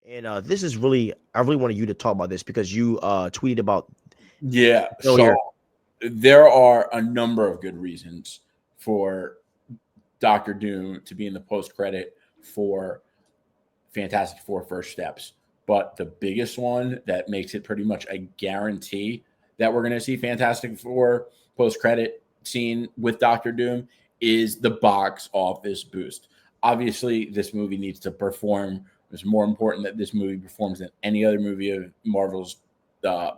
And this is really, I really wanted you to talk about this because you tweeted about Yeah. So earlier. there are a number of good reasons for Doctor Doom to be in the post credit for Fantastic Four First Steps. But the biggest one that makes it pretty much a guarantee that we're going to see Fantastic Four post credit scene with Doctor Doom is the box office boost. Obviously, this movie needs to perform. It's more important that this movie performs than any other movie of Marvel's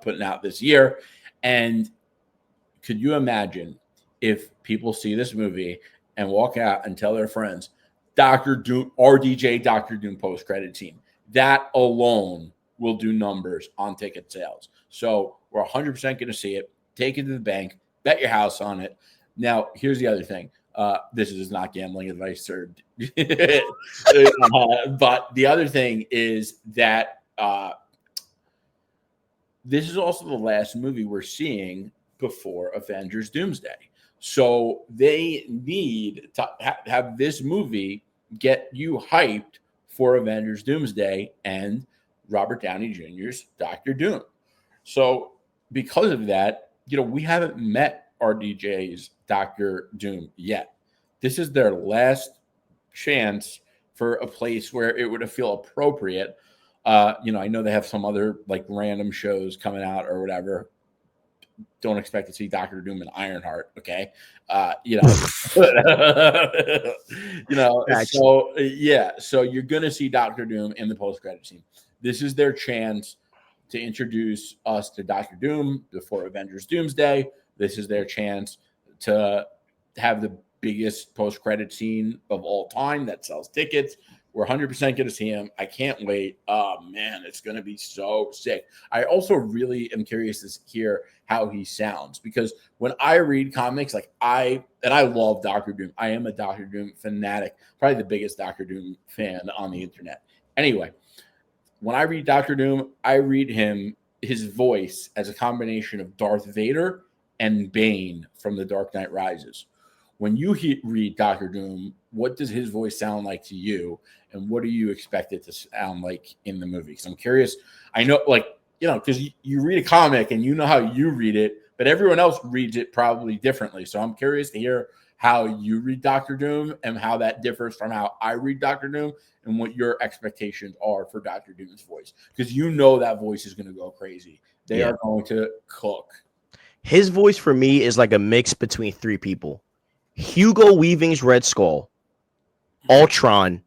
putting out this year. And could you imagine if people see this movie and walk out and tell their friends, Doctor Doom, RDJ Doctor Doom post credit scene? That alone will do numbers on ticket sales. So we're 100% going to see it. Take it to the bank, bet your house on it. Now, here's the other thing. This is not gambling advice, or but the other thing is that this is also the last movie we're seeing before Avengers Doomsday. So they need to have this movie get you hyped for Avengers Doomsday and Robert Downey Jr.'s Doctor Doom. So because of that, we haven't met RDJ's Doctor Doom yet. This is their last chance for a place where it would feel appropriate. I know they have some other like random shows coming out or whatever. Don't expect to see Doctor Doom and Ironheart, okay? Facts. So you're gonna see Doctor Doom in the post-credit scene. This is their chance to introduce us to Doctor Doom before Avengers Doomsday. This is their chance to have the biggest post-credit scene of all time that sells tickets. We're 100% going to see him. I can't wait. Oh, man, it's going to be so sick. I also really am curious to hear how he sounds because when I read comics, I love Doctor Doom. I am a Doctor Doom fanatic, probably the biggest Doctor Doom fan on the internet. Anyway, when I read Doctor Doom, I read his voice as a combination of Darth Vader and Bane from The Dark Knight Rises. When you read Doctor Doom, what does his voice sound like to you? And what do you expect it to sound like in the movie? Because I'm curious. I know, because you read a comic and you know how you read it, but everyone else reads it probably differently. So I'm curious to hear how you read Doctor Doom and how that differs from how I read Doctor Doom and what your expectations are for Doctor Doom's voice. Because that voice is going to go crazy. They Yeah. are going to cook. His voice for me is like a mix between three people: Hugo Weaving's Red Skull, Ultron,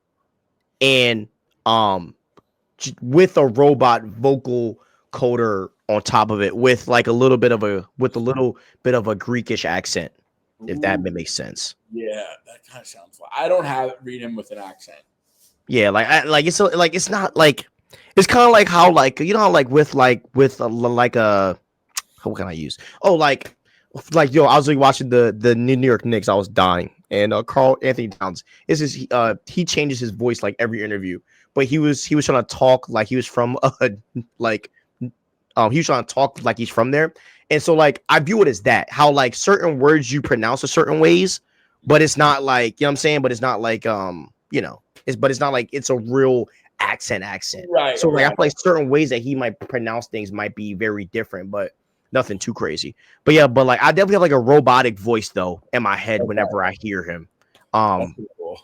and with a robot vocal coder on top of it with like a little bit of a Greekish accent, if that Ooh, makes sense. yeah, that kind of sounds fun. I don't read him with an accent. Yeah, it's not like it's kind of like how how with how can I use? Oh, yo, I was like watching the New York Knicks. I was dying, and Carl Anthony Towns he changes his voice like every interview, but he was trying to talk like he was from like he was trying to talk like he's from there, and so like I view it as that how like certain words you pronounce a certain ways, but it's not like what I'm saying, but it's not like it's not like it's a real accent. Right, So like I feel right. like certain ways that he might pronounce things might be very different, but nothing too crazy. But yeah, but like I definitely have like a robotic voice though in my head Okay, whenever I hear him. that's Um, pretty cool.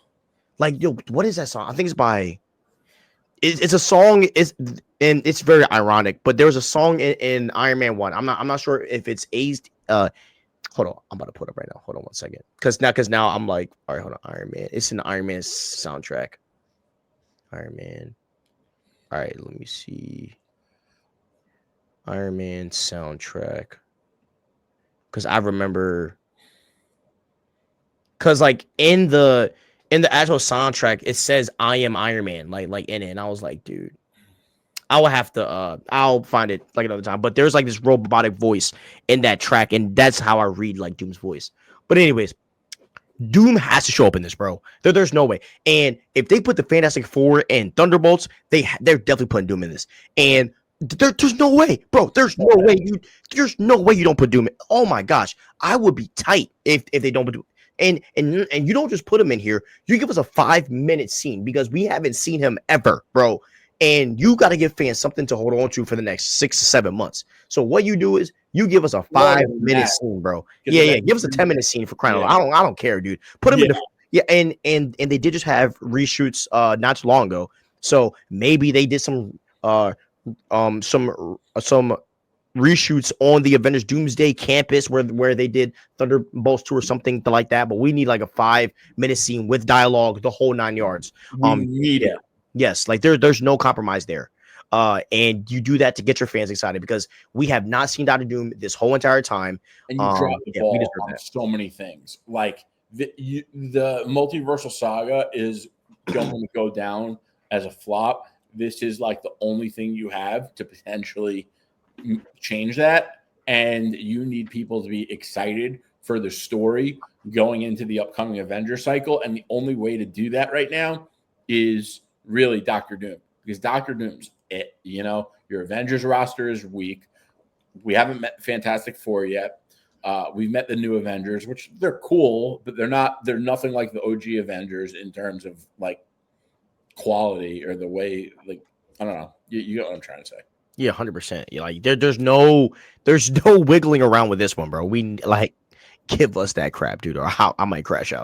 like yo, what is that song? I think it's by it's a song. It's very ironic, but there was a song in Iron Man 1. I'm not sure if it's aged. Hold on, I'm about to put it up right now. Hold on 1 second, because now I'm like, all right, hold on, Iron Man. It's in the Iron Man soundtrack. Iron Man. All right, let me see. Iron Man soundtrack. Because I remember, because like in the actual soundtrack, it says "I am Iron Man" like in it, and I was like, dude, I will have to I'll find it like another time. But there's like this robotic voice in that track, and that's how I read like Doom's voice. But anyways, Doom has to show up in this, bro. There's no way. And if they put the Fantastic Four and Thunderbolts, they're definitely putting Doom in this. And there's no way, bro. There's no way you don't put Doom in. Oh my gosh, I would be tight if they don't put Doom. And you don't just put him in here. You give us a 5-minute scene because we haven't seen him ever, bro. and you got to give fans something to hold on to for the next 6 to 7 months. So what you do is you give us a Longer 5 minute than that, scene, bro. because Yeah, give Avengers us a Doomsday. 10 minute scene for crying out Yeah, loud. I don't care, dude. Put them yeah. in the yeah, and they did just have reshoots not too long ago. So maybe they did some reshoots on the Avengers Doomsday campus where they did Thunderbolts 2 or something like that. But we need like a 5 minute scene with dialogue, the whole 9 yards. We need Yeah. it. Yes, like there's no compromise there. And you do that to get your fans excited because we have not seen Doctor Doom this whole entire time. And you dropped the Yeah, we ball deserve on that. so many things. Like the multiversal saga is going to go down as a flop. This is like the only thing you have to potentially change that. And you need people to be excited for the story going into the upcoming Avenger cycle. And the only way to do that right now is really Doctor Doom, because Doctor Doom's it. You know, your Avengers roster is weak. We haven't met Fantastic Four yet. We've met the new Avengers, which they're cool, but they're not. They're nothing like the OG Avengers in terms of like quality or the way. Like, I don't know. You get what I'm trying to say. Yeah, 100%. Yeah, like there's no wiggling around with this one, bro. We like give us that crap, dude, or how I might crash out.